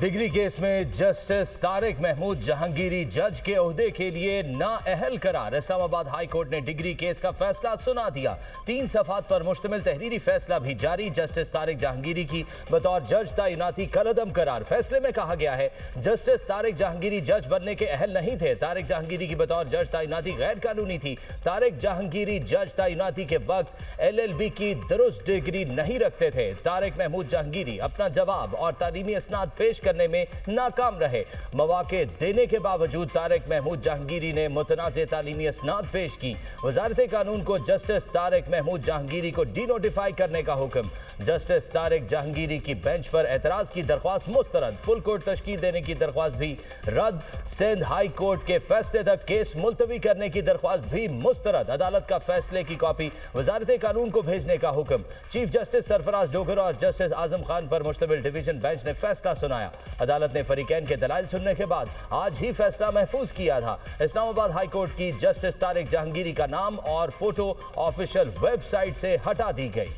Degree case में justice Tariq Mahmood Jahangiri जज के ओहदे के लिए नाअहल करार। इस्लामाबाद हाई कोर्ट ने डिग्री केस का फैसला सुना दिया। 3 सफ़ात पर मुश्तमिल तहरीरी फैसला भी जारी। जस्टिस तारिक जहांगीरी की बतौर जज तैनाती कलअदम करार। फैसले में कहा गया है जस्टिस तारिक जहांगीरी जज बनने के अहल नहीं थे। तारिक जहांगीरी की बतौर जज तैनाती गैर कानूनी थी। तारिक जहांगीरी जज तैनाती के वक्त LLB की दुरुस्त डिग्री नहीं रखते थे। तारिक महमूद जहांगीरी अपना जवाब और तालीमी इसनाद पेश करने में नाकाम रहे। मौके देने के बावजूद तारिक महमूद जहांगीरी ने मुतनाज़ तालीमी इसनाद पेश की। वज़ारत कानून को जस्टिस तारिक महमूद जहांगीरी को डीनोटिफाई करने का हुक्म। जस्टिस तारिक जहांगीरी की बेंच पर एतराज़ की दरख्वास्त मुस्तरद। फुल कोर्ट तश्कील देने की दरख्वास्त भी रद्द। सिंध हाई कोर्ट के फैसले तक केस मुलतवी करने की दरख्वास्त भी मुस्तरद। अदालत का फैसले की कॉपी वज़ारत कानून को भेजने का हुक्म। चीफ जस्टिस सरफराज डोगर और जस्टिस आजम खान पर मुश्तमिल डिवीजन बेंच ने फैसला सुनाया। अदालत ने फरीकैन के दलाइल सुनने के बाद आज ही फैसला महफूज किया था। इस्लामाबाद हाई कोर्ट की जस्टिस तारिक जहांगीरी का नाम और फोटो ऑफिशियल वेबसाइट से हटा दी गई।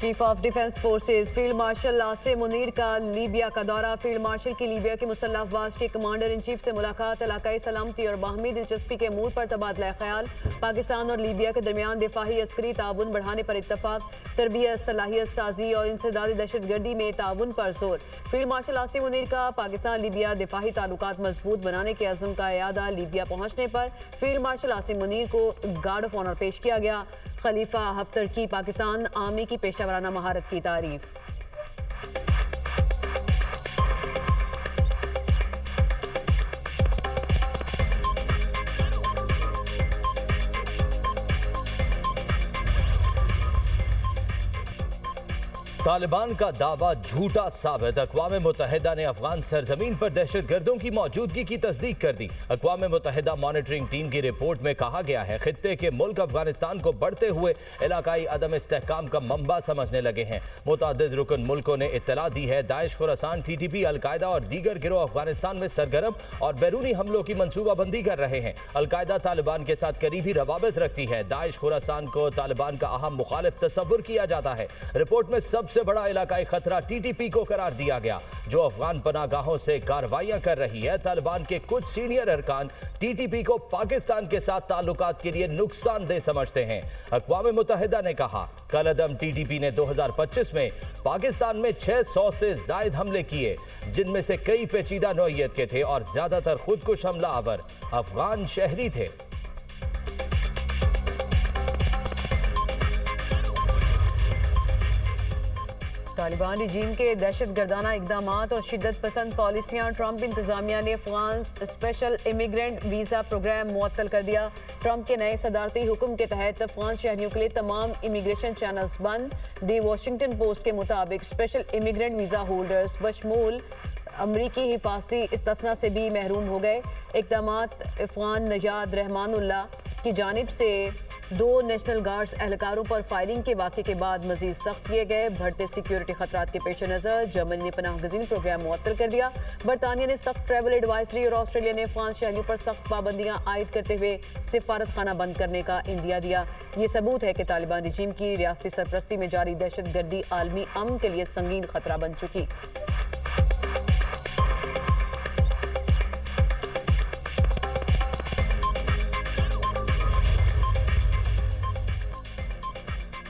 Chief of defence forces field marshal Asim Munir का लीबिया का दौरा। फील्ड मार्शल की लीबिया की मुसल्लह अफवाज के कमांडर इन चीफ से मुलाकात। इलाकाई सलामती और बाहमी दिलचस्पी के अमूर पर तबादला ख्याल। पाकिस्तान और लीबिया के दरमियान दिफाही अस्करी ताउन बढ़ाने पर इत्तफाक। तरबियत, सलाहियत साजी और इंसदादी दहशतगर्दी में ताउन पर जोर। फील्ड मार्शल आसिम मुनीर का पाकिस्तान लीबिया दिफाही ताल्लुकात मजबूत बनाने के अज़्म का यादा। लीबिया पहुंचने पर फील्ड मार्शल आसिम मुनीर को गार्ड ऑफ ऑनर पेश किया गया। खलीफा हफ्तर की पाकिस्तान आर्मी की पेशावराना महारत की तारीफ। तालिबान का दावा झूठा साबित। अक़वाम मुत्तहिदा ने अफगान सरजमीन पर दहशतगर्दों की मौजूदगी की तस्दीक कर दी। अक़वाम मुत्तहिदा मॉनिटरिंग टीम की रिपोर्ट में कहा गया है खित्ते के मुल्क अफगानिस्तान को बढ़ते हुए इलाकाई अदम इस्तेहकाम का मंबा समझने लगे हैं। मुतअद्दिद रुकन मुल्कों ने इत्तला दी है दाइश, खुरासान, TTP, अलकायदा और दीगर गिरोह अफगानिस्तान में सरगर्म और बैरूनी हमलों की मनसूबाबंदी कर रहे हैं। अलकायदा तालिबान के साथ करीबी रवाबित रखती है। दाइश, खुरासान को तालिबान का अहम मुखालिफ तस्वुर किया जाता है। रिपोर्ट में सबसे बड़ा इलाकाई खतरा TTP को करार दिया गया, जो अफगान पनागाहों से कार्रवाइयां कर रही है। तालिबान के कुछ सीनियर अरकान TTP को पाकिस्तान के साथ ताल्लुकात के लिए नुकसानदेह समझते हैं। अक़वाम मुत्तहिदा ने कहा कलअदम TTP ने 2025 में पाकिस्तान में 600 से जायद हमले किए, जिनमें से कई पेचीदा नौइयत के थे और ज्यादातर खुदकुश हमलावर अफगान शहरी थे। तालिबान रजीम के दहशतगर्दाना इकदाम और शिद्दत पसंद पॉलिसियाँ। ट्रंप इंतजामिया ने Afghan special immigrant visa program मुअत्तल कर दिया। ट्रंप के नए सदारती हुक्म के तहत अफगान शहरियों के लिए तमाम इमिग्रेशन चैनल्स बंद। दी वॉशिंगटन पोस्ट के मुताबिक स्पेशल इमिग्रेंट वीज़ा होल्डर्स बशमूल अमरीकी हिफाजती इस्तिस्ना से भी महरूम हो गए। इक़दामात अफगान नजाद रहमानुल्लाह की जानिब से 2 नेशनल गार्ड्स एहलकारों पर फायरिंग के वाक़े के बाद मजीद सख्त किए गए। बढ़ते सिक्योरिटी खतरात के पेश नज़र जर्मनी ने पनाह गज़ीन प्रोग्राम मुअत्तल कर दिया। बरतानिया ने सख्त ट्रैवल एडवाइजरी और ऑस्ट्रेलिया ने अफगान शहरियों पर सख्त पाबंदियां आयद करते हुए सिफारत खाना बंद करने का इंदिया दिया। ये सबूत है कि तालिबान रजीम की रियासती सरपरस्ती में जारी दहशतगर्दी आलमी अमन के लिए संगीन खतरा बन चुकी।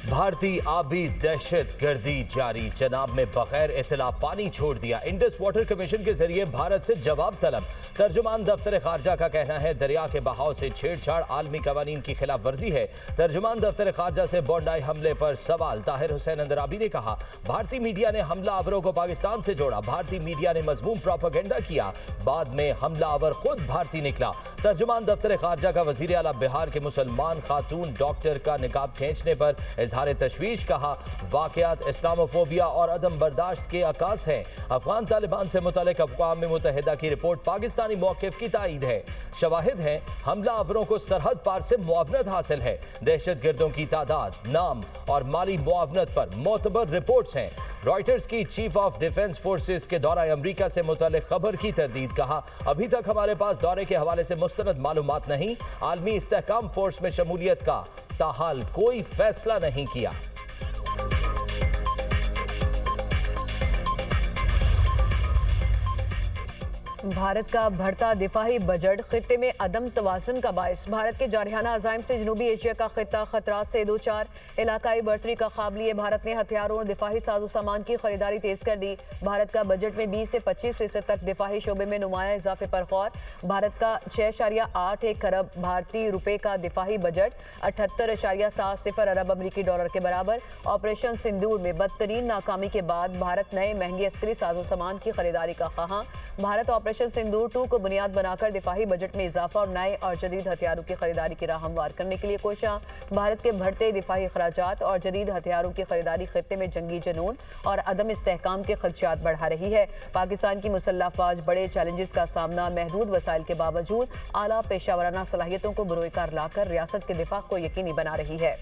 भारतीय आबी दहशत गर्दी जारी। चनाब में बगैर इतला पानी छोड़ दिया। इंडस वाटर कमीशन के जरिए भारत से जवाब तलब। तर्जुमान दफ्तर खारजा का कहना है दरिया के बहाव से छेड़छाड़ आलमी कवानीन की खिलाफ वर्जी है। तर्जुमान दफ्तर खारजा से बोंडाई हमले पर सवाल। ताहिर हुसैन अंदराबी ने कहा भारतीय मीडिया ने हमला आवरों को पाकिस्तान से जोड़ा। भारतीय मीडिया ने मजमूम प्रोपेगेंडा किया, बाद में हमला आवर खुद भारतीय निकला। तर्जुमान दफ्तर खारजा का वजीर आला बिहार के मुसलमान खातून डॉक्टर का निकाब खींचने पर इजहार तशवीश। कहा वाकयात इस्लामोफोबिया और अदम बर्दाश्त के अकास हैं। अफगान तालिबान से मुतालिक अक़वाम मुत्तहिदा की रिपोर्ट पाकिस्तानी मौक़िफ़ की तायीद है। शवाहिद हैं हमला आवरों को सरहद पार से मुआवनत हासिल है। दहशत गर्दों की तादाद, नाम और माली मुआवनत पर मोतबर रिपोर्ट्स हैं। रॉयटर्स की चीफ ऑफ डिफेंस फोर्सेस के दौरा अमेरिका से मुतालिक खबर की तरदीद। कहा, अभी तक हमारे पास दौरे के हवाले से मुस्तनद मालूमात नहीं। आलमी इस्तेहकाम फोर्स में शमूलियत का ताहाल कोई फैसला नहीं किया। भारत का बढ़ता दिफाही बजट खित्ते में अदम तवाज़ुन का बायस। भारत के जारहाना अज़ाइम से जनूबी एशिया का खित्ता खतरात से दो चार। इलाकाई बढ़तरी का ख्वाब लिए भारत ने हथियारों और दिफाही साजो सामान की खरीदारी तेज कर दी। भारत का बजट में 20 से 25% तक दिफाही शोबे में नुमाया इजाफे पर गौर। भारत का 6.81 खरब भारतीय रुपए का दिफाही बजट 78.70 अरब अमरीकी डॉलर के बराबर। ऑपरेशन सिंदूर में बदतरीन नाकामी के बाद भारत नए महंगे अस्करी साजो सामान की खरीदारी का ख्वाहां। भारत ऑपरेशन सिंदूर 2 को बुनियाद बनाकर दिफाही बजट में इजाफा और नए और जदीद हथियारों की खरीदारी की राह हमवार करने के लिए कोशिश। भारत के बढ़ते दिफाही खराजात और जदीद हथियारों की खरीदारी खित्ते में जंगी जुनून और अदम इस्तेहकाम के खदशात बढ़ा रही है। पाकिस्तान की मुसल्लह फौज बड़े चैलेंजेस का सामना महदूद वसाइल के बावजूद आला पेशावराना सलाहियतों को बुरोकार लाकर रियासत के दिफा को यकीनी बना रही है।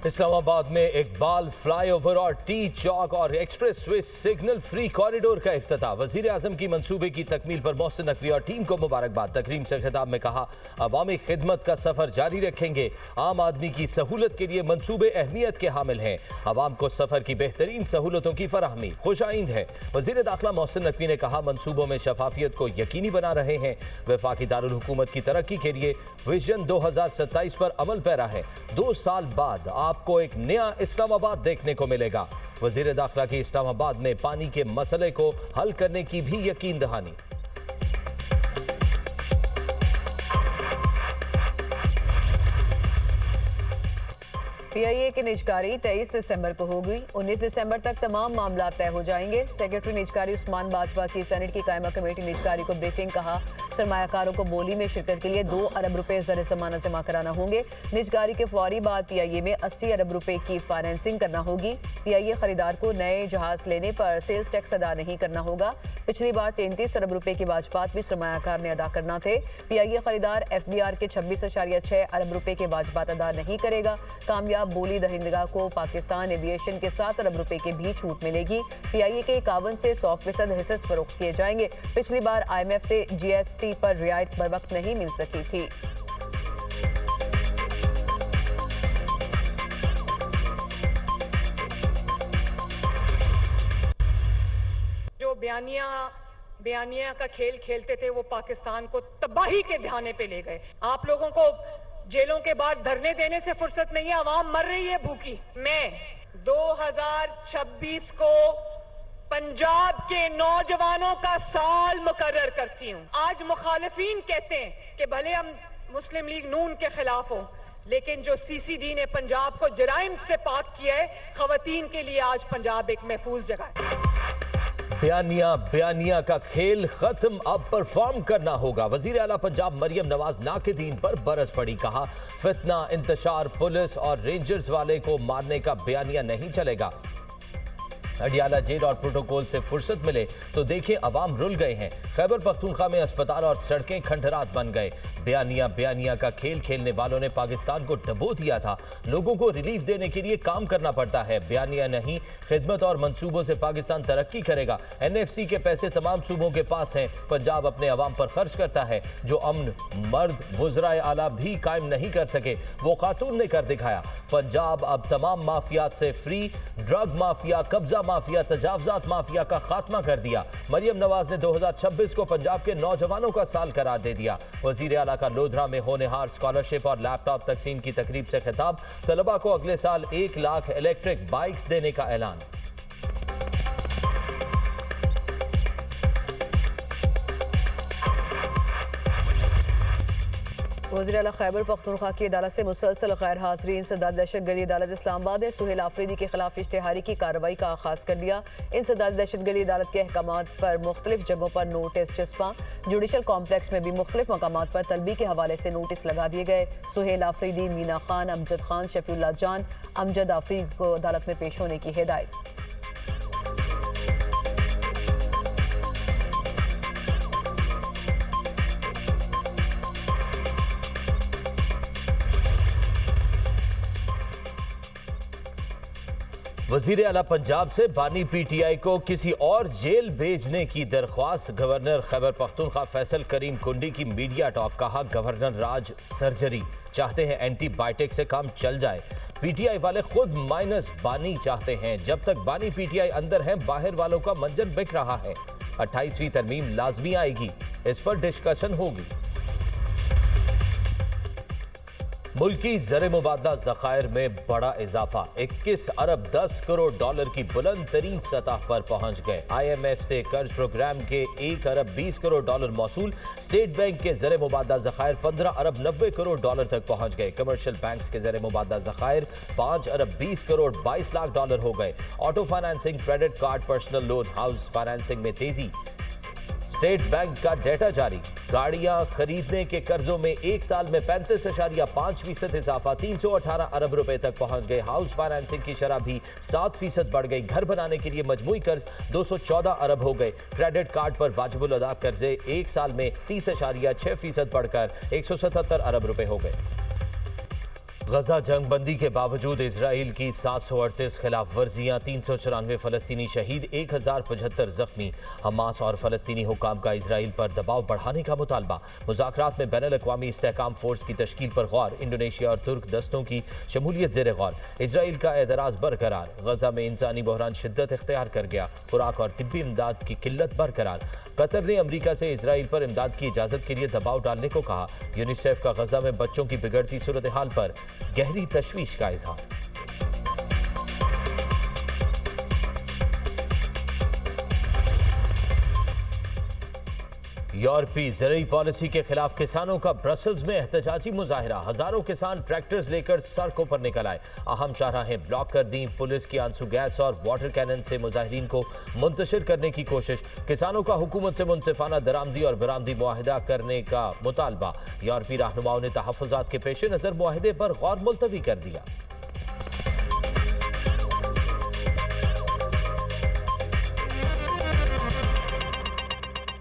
इस्लामाबाद में इकबाल फ्लाईओवर और टी चौक और express way signal free corridor का इफ्तिताह। वजीर आजम की मंसूबे की तकमील पर मोहसिन नकवी और टीम को मुबारकबाद। तकरीम से खिताब में कहा, अवामी खिदमत का सफर जारी रखेंगे। आम आदमी की सहूलत के लिए मंसूबे अहमियत के हामिल हैं। अवाम को सफर की बेहतरीन सहूलतों की फराहमी खुशाइंद है। वजीर दाखिला मोहसिन नकवी ने कहा, मंसूबों में शफाफियत को यकीनी बना रहे हैं। वफाकी दारुल हुकूमत की तरक्की के लिए विजन 2027 पर अमल पैरा है। 2 साल बाद आपको एक नया इस्लामाबाद देखने को मिलेगा। वजीर दाखिला की इस्लामाबाद में पानी के मसले को हल करने की भी यकीन दहानी। PIA की निजकारी 23 दिसंबर को होगी। 19 दिसंबर तक तमाम मामला तय हो जाएंगे। सेक्रेटरी निजकारी उस्मान बाजवा की सेनेट की कायमा कमेटी निजकारी को ब्रीफिंग। कहा, सरमायाकारों को बोली में शिरकत के लिए 2 अरब रुपए ज़र ज़मानत जमा कराना होंगे। निजकारी के फौरी बाद PIA में 80 अरब रुपए की फाइनेंसिंग करना होगी। PIA खरीदार को नए जहाज लेने पर सेल्स टैक्स अदा नहीं करना होगा। पिछली बार 33 अरब रुपए की वाजबात भी सरमायाकार ने अदा करना थे। PIA खरीदार FBR के 26.6 अरब रुपए के वाजबात अदा नहीं करेगा। कामयाब बोली दहिंदगा को पाकिस्तान एविएशन के 7 अरब रुपए की भी छूट मिलेगी। PIA के 51 से 100% हिस्से फरोख्त किए जाएंगे। पिछली बार IMF से GST पर रियायत बर वक्त नहीं मिल सकी थी। जो बयानिया का खेल खेलते थे वो पाकिस्तान को तबाही के ध्याने पे ले गए। आप लोगों को जेलों के बाहर धरने देने से फुर्सत नहीं है। आवाम मर रही है भूखी। मैं 2026 को पंजाब के नौजवानों का साल मुकर्रर करती हूं। आज मुखालिफिन कहते हैं कि भले हम मुस्लिम लीग नून के खिलाफ हो, लेकिन जो CCD ने पंजाब को जराइम से पाक किया है, खवातीन के लिए आज पंजाब एक महफूज जगह है। बयानिया का खेल खत्म, अब परफॉर्म करना होगा। वजीर आला पंजाब मरियम नवाज नाकिदीन पर बरस पड़ी। कहा, फितना इंतशार पुलिस और रेंजर्स वाले को मारने का बयानिया नहीं चलेगा। अडियाला जेल और प्रोटोकॉल से फुर्सत मिले तो देखें अवाम रुल गए हैं। खैबर पख्तूनख्वा में अस्पताल और सड़कें खंडहरात बन गए। बयानिया का खेल खेलने वालों ने पाकिस्तान को डबो दिया था। लोगों को रिलीफ देने के लिए काम करना पड़ता है। बयानिया नहीं, खिदमत और मंसूबों से पाकिस्तान तरक्की करेगा। NFC के पैसे तमाम सूबों के पास हैं। पंजाब अपने अवाम पर खर्च करता है। जो अमन मर्द वज़राए आला भी कायम नहीं कर सके, वो खातून ने कर दिखाया। पंजाब अब तमाम माफियात से फ्री। ड्रग माफिया, कब्जा माफिया, तजावजात माफिया का खात्मा कर दिया। मरियम नवाज ने 2026 को पंजाब के नौजवानों का साल करार दे दिया। वजीर आला का लोधरा में होनेहार स्कॉलरशिप और लैपटॉप तकसीम की तकरीब से खिताब। तलबा को अगले साल 1 लाख इलेक्ट्रिक बाइक्स देने का ऐलान। वज़ीर आला खैबर पख्तूनख्वा की अदालत से मुसलसल गैर हाज़रीन सदारत दहशतगर्दी अदालत इस्लामाबाद ने सुहेल आफरीदी के खिलाफ इश्तिहारी की कार्रवाई का आगाज कर दिया। इंसदाद दहशतगर्दी अदालत के अहकामात पर मुख्तलिफ जगहों पर नोटिस चस्पा। जुडिशल कॉम्प्लेक्स में भी मुख्तलिफ मकामात पर तलबी के हवाले से नोटिस लगा दिए गए। सुहेल आफरीदी, मीना खान, अमजद खान, शफीउल्लाह जान, अमजद आफरीदी को अदालत में पेश होने की हिदायत। वजीर आला पंजाब से बानी पीटीआई को किसी और जेल भेजने की दरख्वास्त। गवर्नर खैबर पख्तूनख्वा फैसल करीम कुंडी की मीडिया टॉक। कहा गवर्नर राज सर्जरी चाहते हैं, एंटीबायोटिक से काम चल जाए। पीटीआई वाले खुद माइनस बानी चाहते हैं। जब तक बानी पीटीआई अंदर है, बाहर वालों का मंजन बिक रहा है। 28वीं तरमीम लाजमी आएगी, इस पर डिस्कशन होगी। मुल्की ज़र मुबादला ज़खायर में बड़ा इजाफा। 21 अरब 10 करोड़ डॉलर की बुलंद तरीन सतह पर पहुंच गए। IMF से कर्ज प्रोग्राम के 1 अरब 20 करोड़ डॉलर मौसूल। स्टेट बैंक के ज़र मुबादला ज़खायर 15 अरब 90 करोड़ डॉलर तक पहुंच गए। कमर्शियल बैंक्स के ज़र मुबादला ज़खायर 5 अरब 20 करोड़ 22 लाख डॉलर हो गए। Auto financing, credit card, personal loan, house financing में तेजी। स्टेट बैंक का डेटा जारी। गाड़ियां खरीदने के कर्जों में एक साल में 35.5% इजाफा, 318 अरब रुपए तक पहुंच गए। हाउस फाइनेंसिंग की शरह भी 7% बढ़ गई। घर बनाने के लिए मजमूई कर्ज 214 अरब हो गए। क्रेडिट कार्ड पर वाजिबुल अदा कर्जे एक साल में 30.6% बढ़कर 177 अरब रुपए हो गए। गजा जंग बंदी के बावजूद इसराइल की 738 खिलाफ वर्जियां, 394 फलस्तीनी शहीद, 1075 जख्मी। हमास और फलस्तीनी हुकाम का इसराइल पर दबाव बढ़ाने का मुतालबा। मुज़ाकरात में बैनुल अक़वामी इस्तेहकाम फोर्स की तश्कील पर गौर। इंडोनेशिया और तुर्क दस्तों की शमूलियत ज़ेर गौर। इसराइल का एतराज़ बरकरार। गजा में इंसानी बहरान शिद्दत इख्तियार कर गया। खुराक और तिब्बी इमदाद की किल्लत बरकरार। कतर ने अमरीका से इसराइल पर इमदाद की इजाज़त के लिए दबाव डालने को कहा। यूनिसेफ का गजा में बच्चों की बिगड़ती सूरत हाल पर गहरी तशवीश का इजहार। यूरोपीय ज़रूरी पॉलिसी के खिलाफ किसानों का ब्रसल्स में एहतजाजी मुजाहिरा। हजारों किसान ट्रैक्टर्स लेकर सड़कों पर निकल आए। अहम शाहराहें ब्लॉक कर दी। पुलिस की आंसू गैस और वाटर कैनन से मुजाहिरीन को मुंतशिर करने की कोशिश। किसानों का हुकूमत से मुनसिफाना दरामदी और बरामदी मुआहिदा करने का मुतालबा। यूरोपीय रहनुमाओं ने तहफ़्फ़ुज़ात के पेश नज़र मुआहिदे पर गौर मुलतवी कर दिया।